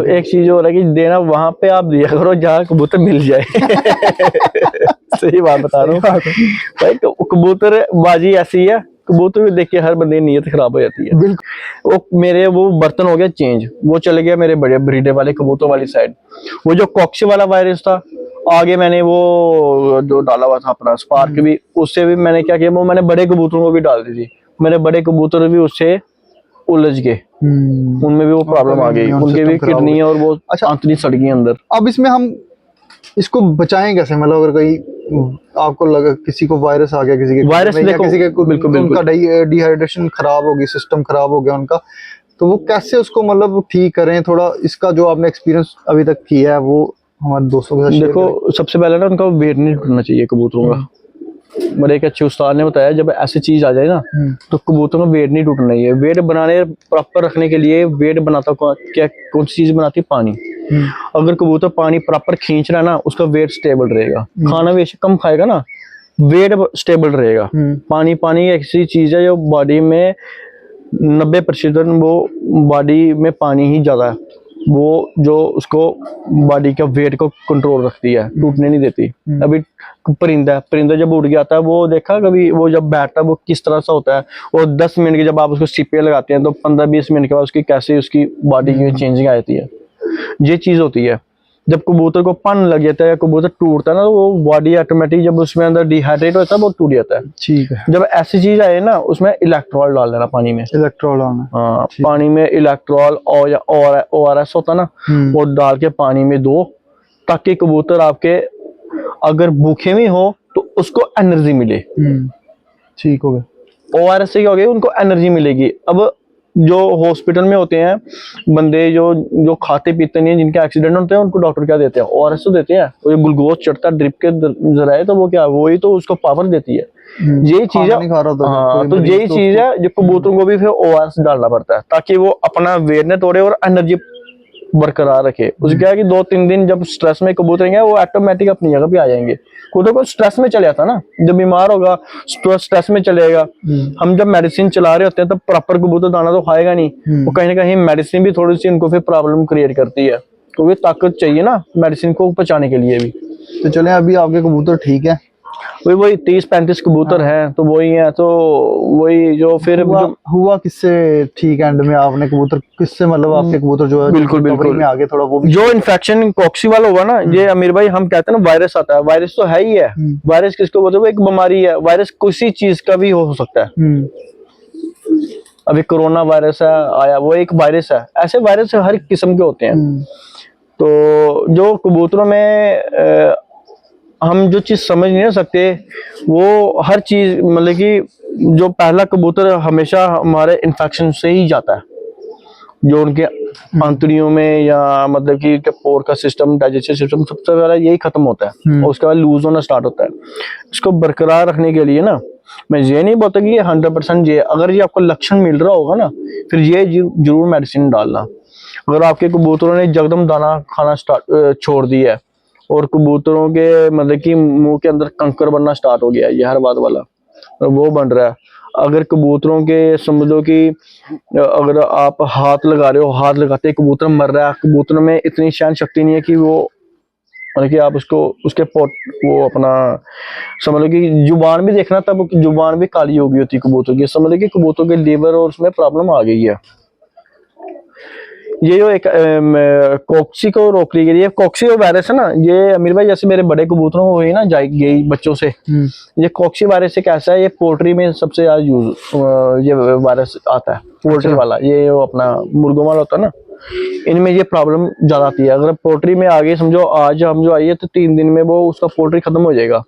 एक चीज हो रहा है कि देना वहां पे आप दिया करो जहाँ कबूतर मिल जाए। सही बात बता रहा हूँ भाई, कबूतर बाजी ऐसी है, कबूतर भी देख के हर बंदे की नीयत खराब हो जाती है। वो मेरे वो बर्तन हो गया चेंज, वो चले गया मेरे बड़े ब्रीडे वाले कबूतर वाली साइड। वो जो कॉक्सी वाला वायरस था, आगे मैंने वो जो डाला हुआ था अपना स्पार्क भी, उससे भी मैंने क्या किया, वो मैंने बड़े कबूतरों को भी डाल दी थी। मेरे बड़े कबूतर भी उससे उलझ गए, उनमें भी वो प्रॉब्लम आ गई, उनके भी किडनी और वो आंतड़ी सड़ गई अंदर। अब इसमें हम इसको बचाएं कैसे? मतलब अगर कोई आपको लगा किसी को वायरस आ गया, किसी के वायरस देखो, किसी के बिल्कुल उनका डिहाइड्रेशन खराब होगी, सिस्टम खराब हो गया उनका, तो वो कैसे उसको मतलब ठीक करें? थोड़ा इसका जो आपने एक्सपीरियंस अभी तक किया है वो हमारे दोस्तों के साथ शेयर करें। देखो सबसे पहले ना उनका वेट नहीं टूटना चाहिए कबूतरों का। मेरे एक अच्छे उस्ताद ने बताया जब ऐसी चीज आ जाए ना तो कबूतरों का वेट नहीं टूटना चाहिए। वेट बनाने प्रॉपर रखने के लिए वेट बनाता क्या, कौन सी चीज बनाती है? पानी। अगर कबूतर पानी प्रॉपर खींच रहा है ना, उसका वेट स्टेबल रहेगा। खाना बेशक कम खाएगा ना, वेट स्टेबल रहेगा। पानी पानी ऐसी चीज है जो बॉडी में 90% वो बॉडी में पानी ही ज्यादा है, वो जो उसको बॉडी का वेट को कंट्रोल रखती है, टूटने नहीं देती। अभी परिंदा जब उड़ गया था, वो देखा कभी, वो जब बैठता है वो किस तरह सा होता है, और 10 मिनट के जब आप उसको सीपे लगाते हैं तो 15-20 मिनट के बाद उसकी कैसे उसकी बॉडी में चेंजिंग आती है। ये चीज होती है। जब कबूतर को पन लग जाता है या कबूतर टूटता है ना, तो वो बॉडी ऑटोमेटिक जब उसमें अंदर डिहाइड्रेट होता है वो टूट जाता है। ठीक है। जब ऐसी चीज आए ना, उसमें इलेक्ट्रॉल डाल देना पानी में। इलेक्ट्रॉल डालना? हाँ, पानी में इलेक्ट्रॉल और ORS होता ना, वो डाल के पानी में दो, ताकि कबूतर आपके अगर भूखे भी हो तो उसको एनर्जी मिले। ठीक हो गया। ORS से क्या हो गया, उनको एनर्जी मिलेगी। अब जो हॉस्पिटल में होते हैं बंदे जो खाते पीते नहीं, जिनके एक्सीडेंट होते हैं, उनको डॉक्टर क्या देते हैं? ORS तो देते हैं। वो ग्लूकोज चढ़ता है ड्रिप के जरिए, तो वो क्या, वही तो उसको पावर देती है। यही चीज है। हाँ, तो यही चीज है जो कबूतरों को भी फिर ORS डालना पड़ता है, ताकि वो अपना वेट न तोड़े और एनर्जी बरकरार रखे। उससे क्या है कि 2-3 दिन जब स्ट्रेस में कबूतर हैं, वो ऑटोमेटिक अपनी जगह पे आ जाएंगे। कबूतर को स्ट्रेस में चले जाता ना, जब बीमार होगा स्ट्रेस में चलेगा। हम जब मेडिसिन चला रहे होते हैं तब प्रॉपर कबूतर दाना तो खाएगा नहीं, वो कहीं ना कहीं मेडिसिन भी थोड़ी सी उनको फिर प्रॉब्लम क्रिएट करती है। तो ये ताकत चाहिए ना मेडिसिन को पचाने के लिए भी। तो चले, अभी आपके कबूतर ठीक है? वही 30-35 कबूतर हैं, तो वही है। तो वही जो फिर हुआ किससे ठीक एंड में? आपने कबूतर किससे, मतलब आपके कबूतर जो है बिल्कुल में आगे थोड़ा वो जो इन्फेक्शन कॉक्सी वाला होगा ना, ये अमीर भाई हम कहते हैं ना वायरस आता है, वायरस तो है ही है। वायरस किसको बोलते हैं? वो एक बीमारी है। वायरस किसी चीज का भी हो सकता है। अभी कोरोना वायरस आया, वो एक वायरस है। ऐसे वायरस हर किस्म के होते हैं। तो जो कबूतरों में हम जो चीज समझ नहीं सकते, वो हर चीज मतलब कि जो पहला कबूतर हमेशा हमारे इन्फेक्शन से ही जाता है, जो उनके आंतड़ियों में या मतलब कि पोर का सिस्टम, डाइजेस्टिव सिस्टम, सबसे पहले यही खत्म होता है और उसके बाद लूज होना स्टार्ट होता है। इसको बरकरार रखने के लिए ना, मैं ये नहीं बोलता कि ये 100% ये, अगर ये आपको लक्षण मिल रहा होगा ना, फिर ये जरूर मेडिसिन डालना। अगर आपके कबूतरों ने जगदम दाना खाना छोड़ दिया है और कबूतरों के मतलब कि मुंह के अंदर कंकर बनना स्टार्ट हो गया है, जहरवाद वाला, वो बन रहा है। अगर कबूतरों के समझ लो कि अगर आप हाथ लगा रहे हो, हाथ लगाते ही कबूतर मर रहा है, कबूतर में इतनी सहन शक्ति नहीं है कि वो मतलब कि आप उसको उसके वो अपना समझ लो कि जुबान भी देखना, तब जुबान भी काली हो गई होती कबूतर की, समझ लो कि कबूतर के लीवर और उसमें प्रॉब्लम आ गई है। ये जो एक कॉक्सी को रोकने के लिए, कॉक्सी वायरस है ना, ये अमीर भाई जैसे मेरे बड़े कबूतरों को हुई ना गई बच्चों से, ये कॉक्सी वायरस एक ऐसा है, ये पोल्ट्री में सबसे ज्यादा यूज ये वायरस आता है, पोल्ट्री वाला। ये अपना मुर्गों वाला होता है ना, इनमें ये प्रॉब्लम ज्यादा आती है। अगर पोल्ट्री में आगे समझो आज हम जो आई है, तो 3 दिन में वो उसका पोल्ट्री खत्म हो जाएगा।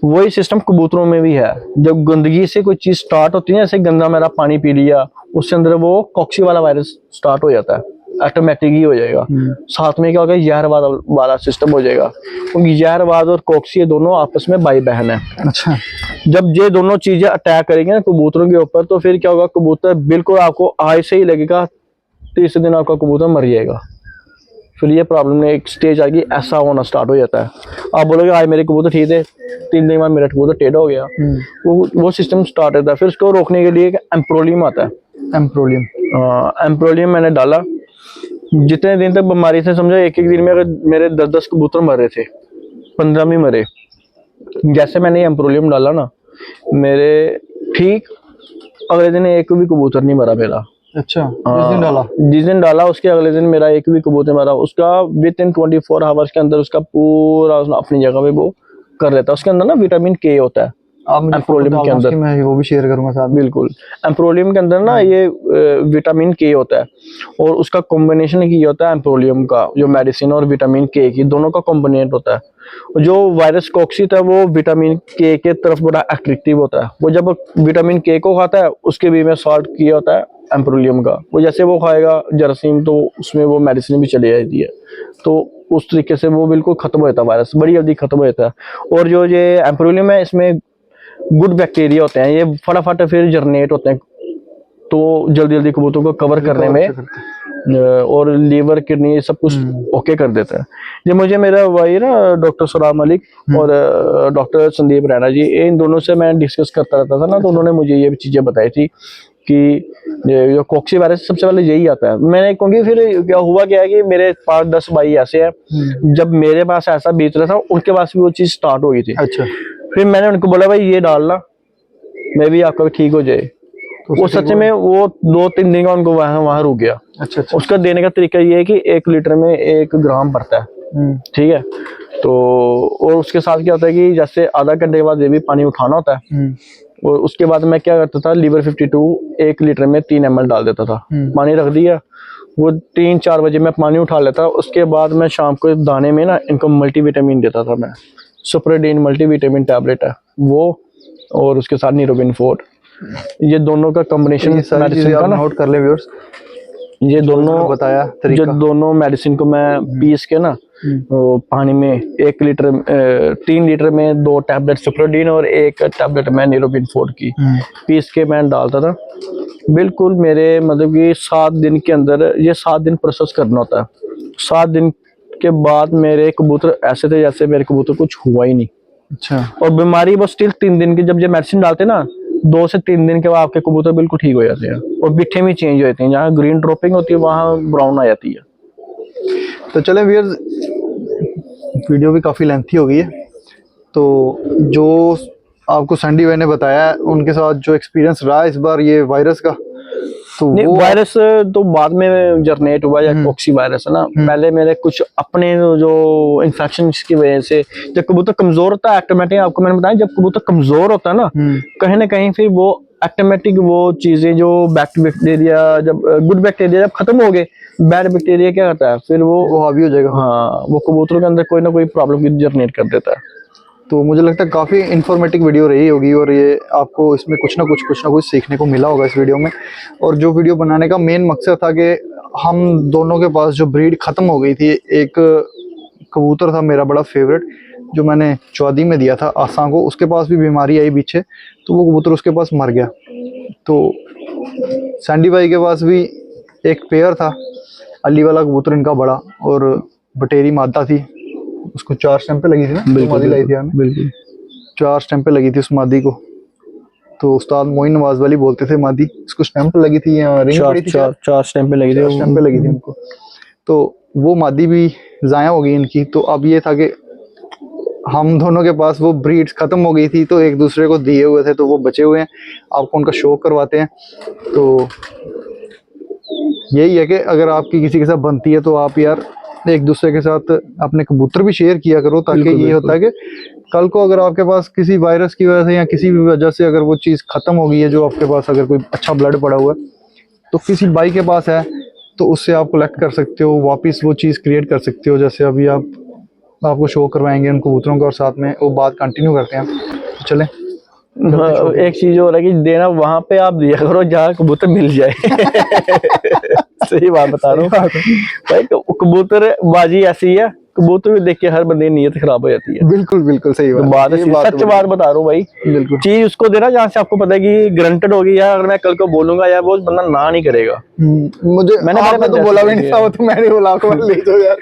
वही सिस्टम कबूतरों में भी है। जब गंदगी से कोई चीज स्टार्ट होती है, जैसे गंदा मेरा पानी पी लिया, उसके अंदर वो कॉक्सी वाला वायरस स्टार्ट हो जाता है, ऑटोमेटिक ही हो जाएगा। साथ में क्या होगा, जहरवाद वाला सिस्टम हो जाएगा, क्योंकि जहरवाद और कॉक्सी ये दोनों आपस में भाई बहन है। अच्छा। जब ये दोनों चीजें अटैक करेंगे ना कबूतरों के ऊपर, तो फिर क्या होगा, कबूतर बिल्कुल आपको आय से ही लगेगा, तीसरे दिन आपका कबूतर मर जाएगा। फिर ये प्रॉब्लम में एक स्टेज आएगी, ऐसा होना स्टार्ट हो जाता है। आप बोलोगे आज मेरे कबूतर ठीक थे, 3 दिन बाद मेरा कबूतर टेढ़ा हो गया, वो सिस्टम स्टार्ट होता है। फिर उसको रोकने के लिए एक एम्प्रोलियम आता है। एम्प्रोलियम? एम्प्रोलियम मैंने डाला, जितने दिन तक बीमारी से, समझो एक एक दिन में अगर मेरे 10-10 कबूतर मर रहे थे, 15 भी मरे। जैसे मैंने ये एम्प्रोलियम डाला ना, मेरे ठीक अगले दिन एक भी कबूतर नहीं मरा मेरा। अच्छा, जिस दिन डाला? जिस दिन डाला उसके अगले दिन मेरा एक भी कबूतर मरा। उसका विद इन 24 आवर्स के अंदर उसका पूरा अपनी जगह पे वो कर लेता है। उसके अंदर ना विटामिन के होता है आप मुझे एम्प्रोलियम के अंदर, मैं वो भी शेयर करूंगा साथ में। बिल्कुल। एम्प्रोलियम के अंदर ना ये विटामिन के होता है, और उसका कॉम्बिनेशन ही होता है एम्प्रोलियम का, जो मेडिसिन और विटामिन के की दोनों का कॉम्बिनेट होता है। जो वायरस कॉक्सी था वो विटामिन के तरफ बड़ा अट्रैक्टिव होता है। वो जब विटामिन के को खाता है, उसके भी में सॉल्ट किया होता है एम्प्रोलियम का। वो जैसे वो खाएगा जरासीम, तो उसमें वो मेडिसिन भी चली जाती है, तो उस तरीके से वो बिल्कुल खत्म हो जाता है, वायरस बड़ी जल्दी खत्म हो जाता है। और जो ये एम्प्रोलियम है, इसमें गुड बैक्टीरिया होते हैं, ये फटाफट फिर जर्नेट होते हैं, तो जल्दी जल्दी कबूतरों को कवर करने में और लीवर किडनी सब कुछ ओके कर देता है। ये मुझे मेरा भाई ना डॉक्टर सलाम मलिक और डॉक्टर संदीप रैना जी, इन दोनों से मैं डिस्कस करता रहता था ना, तो उन्होंने मुझे ये चीजें बताई थी कि जो कॉक्सी वायरस सबसे पहले यही आता है। मैंने, क्योंकि फिर क्या है कि मेरे पास 10 भाई ऐसे हैं, जब मेरे पास ऐसा बीत रहा था, उनके पास भी वो चीज स्टार्ट हो गई थी। अच्छा, फिर मैंने उनको बोला भाई ये डालना, मैं भी आपका भी ठीक हो जाए। तो वो सच में वो 2-3 दिन का उनको वहां रुक गया। अच्छा अच्छा। उसका देने का तरीका ये है कि 1 लीटर में 1 ग्राम पड़ता है, ठीक है। तो और उसके साथ क्या होता है कि जैसे आधा घंटे के बाद ये भी पानी उठाना होता है, और उसके बाद मैं क्या करता था, लीवर 52 1 लीटर में 3 ml डाल देता था, पानी रख दिया, वो 3-4 बजे मैं पानी उठा लेता। उसके बाद मैं शाम को दाने में ना इनको मल्टीविटामिन देता था मैं, सुपरडीन मल्टीविटामिन टैबलेट है वो, और उसके साथ नीरोबिन 4, ये दोनों का कॉम्बिनेशन मेडिसिन का ना, नोट कर ले व्यूअर्स। ये दोनों बताया जो दोनों मेडिसिन को मैं पीस के ना पानी में 1 लीटर 3 लीटर में 2 टैबलेट सुपरडीन और 1 टैबलेट मैं नीरोबिन 4 की पीस के मैं डालता था। बिल्कुल मेरे मतलब कि 7 दिन के अंदर, ये 7 दिन प्रोसेस करना होता है। 7 दिन के बाद मेरे कबूतर ऐसे थे जैसे मेरे कबूतर कुछ हुआ ही नहीं। अच्छा। और बीमारी वो स्टिल 3 दिन की, जब ये मेडिसिन डालते ना 2 से 3 दिन के बाद आपके कबूतर बिल्कुल ठीक हो जाते हैं, और बिट्ठे भी चेंज हो जाती हैं। जहाँ ग्रीन ड्रॉपिंग होती है वहाँ ब्राउन आ जाती है। तो चले व्यूअर्स, वीडियो भी काफ़ी लेंथी हो गई है, तो जो आपको सैंडी भाई ने बताया उनके साथ जो एक्सपीरियंस रहा इस बार ये वायरस का, तो नहीं, वो वायरस तो बाद में जनरेट हुआ, या कॉक्सी वायरस है ना। पहले मेरे कुछ अपने जो इन्फेक्शन की वजह से, जब कबूतर कमजोर होता है ऑटोमेटिक, आपको मैंने बताया जब कबूतर कमजोर होता है ना कहीं फिर वो ऑटोमेटिक वो चीजें जो बैक्टीरिया, जब गुड बैक्टीरिया जब खत्म हो गए, बैड बैक्टीरिया क्या करता है फिर वो हावी हो जाएगा। हाँ, वो कबूतरों के अंदर कोई ना कोई प्रॉब्लम जनरेट कर देता है। तो मुझे लगता है काफ़ी इन्फॉर्मेटिव वीडियो रही होगी, और ये आपको इसमें कुछ ना कुछ सीखने को मिला होगा इस वीडियो में। और जो वीडियो बनाने का मेन मकसद था कि हम दोनों के पास जो ब्रीड ख़त्म हो गई थी, एक कबूतर था मेरा बड़ा फेवरेट जो मैंने चौदी में दिया था आसा को, उसके पास भी बीमारी आई पीछे, तो वो कबूतर उसके पास मर गया। तो सैंडी भाई के पास भी एक पेयर था, अली वाला कबूतर इनका बड़ा, और बटेरी मादा थी, उसको 4 स्टैंपें लगी थी ना, मादी लाई थी हमें, बिल्कुल 4 स्टैंपें लगी थी उस मादी को। तो उस्ताद मोइन नवाज वाली बोलते थे मादी, इसको स्टैंप लगी थी या रिंग पड़ी थी, 4 स्टैंपें लगी थी, स्टैंपें लगी थी उनको। तो वो मादी भी ज़ाया हो गई इनकी। तो अब ये था कि हम दोनों के पास वो ब्रीड्स खत्म हो गई थी, तो एक दूसरे को दिए हुए थे, तो वो बचे हुए हैं, आपको उनका शो करवाते हैं। तो यही है कि अगर आपकी किसी के साथ बनती है तो आप यार एक दूसरे के साथ अपने कबूतर भी शेयर किया करो, ताकि ये होता है कि कल को अगर आपके पास किसी वायरस की वजह से या किसी भी वजह से अगर वो चीज़ खत्म हो गई है, जो आपके पास अगर कोई अच्छा ब्लड पड़ा हुआ है, तो किसी भाई के पास है तो उससे आप कलेक्ट कर सकते हो, वापस वो चीज़ क्रिएट कर सकते हो। जैसे अभी आपको शो करवाएंगे उन कबूतरों का, और साथ में वो बात कंटिन्यू करते हैं। तो चलें। एक चीज और है कि देना वहां पे आप दिया करो जहाँ कबूतर मिल जाए। सही बात बता रहा हूँ भाई, कबूतर बाजी ऐसी है, कबूतर भी देख के हर बंदे की नीयत खराब हो जाती है। बिल्कुल बिल्कुल सही बात है, सच बात बता रहा हूँ भाई। बिल्कुल चीज उसको देना जहाँ से आपको पता है कि गारंटेड होगी, यार अगर मैं कल को बोलूंगा यार वो बंदा ना नहीं करेगा। मुझे मैंने तो बोला भी नहीं था, तो मैंने बोला आपको ले जाओ यार,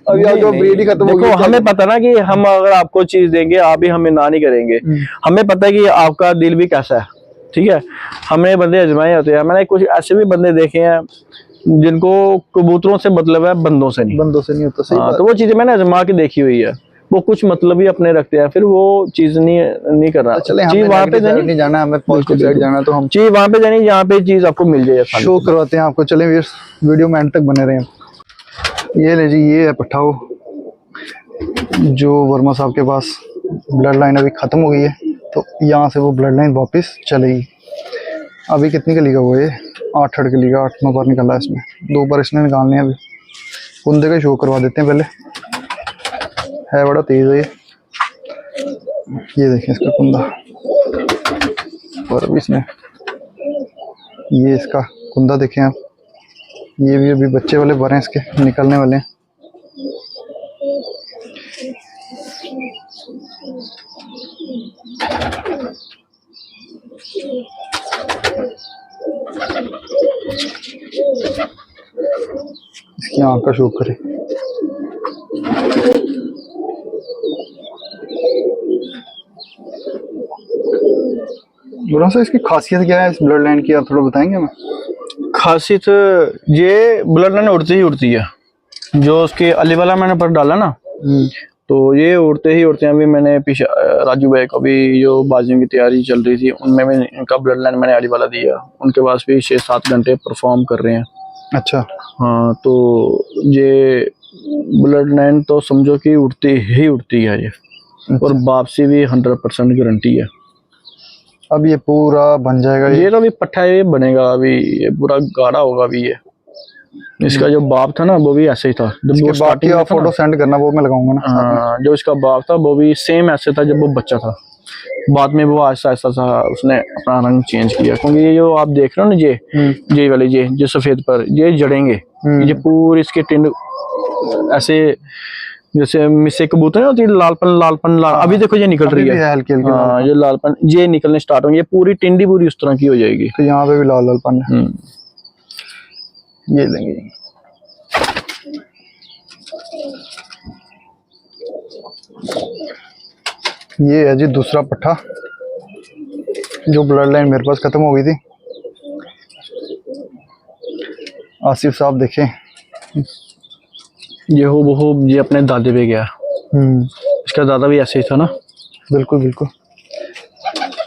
अब यार जो ब्रीड ही खत्म हो गई। देखो हमें पता ना कि हम अगर आपको चीज देंगे आप भी हमें ना नहीं करेंगे, हमें पता है कि आपका दिल भी कैसा है, ठीक है। हमने बंदे आजमाए होते हैं, मैंने कुछ ऐसे भी बंदे देखे हैं जिनको कबूतरों से मतलब है, बंदों से नहीं। बंदों से नहीं होता, सही हाँ, बात। तो वो चीजें मैंने आजमा के देखी हुई है, वो कुछ मतलब ही अपने रखते हैं, फिर वो चीज नहीं करना। चले, चीज हमें वहां पे नेगेटिव साइड नहीं जाना, हमें पॉजिटिव साइड जाना, तो हम चीज वहां पे जानी जहाँ पे चीज आपको मिल जाए। शो करवाते हैं आपको। चले वीडियो में एंड तक बने रहे। ये ले जी, ये है पट्ठा वो जो वर्मा साहब के पास ब्लड लाइन अभी ख़त्म हो गई है, तो यहाँ से वो ब्लड लाइन वापस चलेगी। अभी कितनी कली का वो है, 8 कली का, 8-9 बार निकला है इसमें, 2 बार इसने निकालने हैं। अभी कुंदे का शो करवा देते हैं पहले, है बड़ा तेज़ है ये देखें इसका कुंदा। और अभी इसमें ये इसका कुंदा देखें आप, ये भी अभी बच्चे वाले भरे हैं इसके, निकलने वाले हैं। इसकी आँख का शो करें। बुरा सा इसकी खासियत क्या है इस ब्लड लाइन की, आप थोड़ा बताएंगे हमें? खासियत ये ब्लड लाइन उड़ती ही उड़ती है। जो उसके अली वाला मैंने पर डाला ना, तो ये उड़ते ही उड़ते हैं। अभी मैंने पीछे राजू भाई को भी जो बाजियों की तैयारी चल रही थी, उनमें भी इनका ब्लड लाइन मैंने अली वाला दिया, उनके पास भी 6-7 घंटे परफॉर्म कर रहे हैं। अच्छा। हाँ, तो ये ब्लड लाइन तो समझो कि उड़ती ही उड़ती है ये। और वापसी भी 100% गारंटी है। अब ये पूरा बन जाएगा ये तो अभी पट्ठा ये बनेगा, अभी ये पूरा गाढ़ा होगा। अभी ये इसका जो बाप था ना, वो भी ऐसे ही था जब वो स्टार्टिंग में। फोटो सेंड करना, वो मैं लगाऊंगा ना। हाँ, जो इसका बाप था वो भी सेम ऐसे था जब वो बच्चा था। बाद में वो आहिस्ता आहिस्ता सा उसने अपना रंग चेंज किया, क्योंकि ये जो आप देख रहे हो ना, ये वाले ये सफेद पर ये जड़ेंगे, ये पूरी इसके टिंड ऐसे जैसे मिसे कबूतर होती है, लालपन अभी देखो ये निकल रही है हल्की हल्की। हाँ, ये लालपन ये निकलने स्टार्ट होंगे, पूरी टिंडी पूरी उस तरह की हो जाएगी। तो यहाँ पे भी लाल लालपन है। ये लेंगे। ये है जी दूसरा पट्ठा, जो ब्लड लाइन मेरे पास खत्म हो गई थी। आसिफ साहब देखें, ये वो ये अपने दादे पे गया। इसका दादा भी ऐसे ही था ना। बिल्कुल बिल्कुल।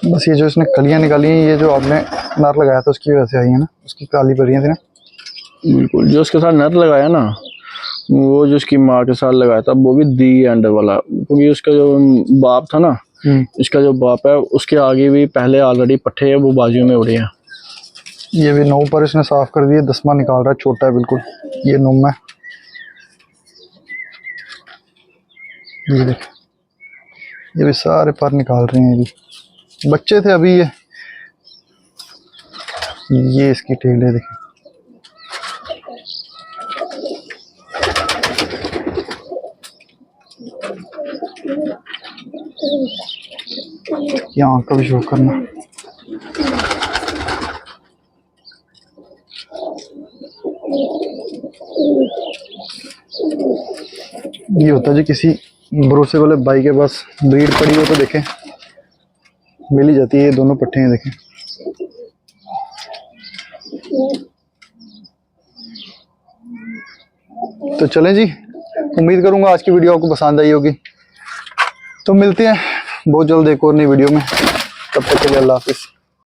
बस ये जो इसने कलियां निकाली हैं, ये जो आपने नर लगाया था उसकी वजह से आई है ना, उसकी काली परियां थी ना। बिल्कुल, जो उसके साथ नर लगाया ना, वो जो उसकी माँ के साथ लगाया था, वो भी दी एंड वाला, क्योंकि उसका जो बाप था ना, इसका जो बाप है, उसके आगे भी पहले ऑलरेडी पट्ठे है, वो बाजुओं में उड़े हैं। ये भी 9 पर इसने साफ कर दिए, 10वां निकाल रहा है, छोटा है बिल्कुल। ये 9वां है। ये देख, ये भी सारे पर निकाल रहे हैं। ये भी बच्चे थे अभी। ये इसकी टेल है, देखें। यहाँ का भी शो करना। ये होता है जी, किसी भरोसे वाले भाई के पास ब्रीड पड़ी हो तो देखें, मिल ही जाती है। ये दोनों पट्टे हैं, देखें। तो चलें जी, उम्मीद करूंगा आज की वीडियो आपको पसंद आई होगी। तो मिलते हैं बहुत जल्द एक और नई वीडियो में, तब तक के लिए अल्लाह हाफिज़।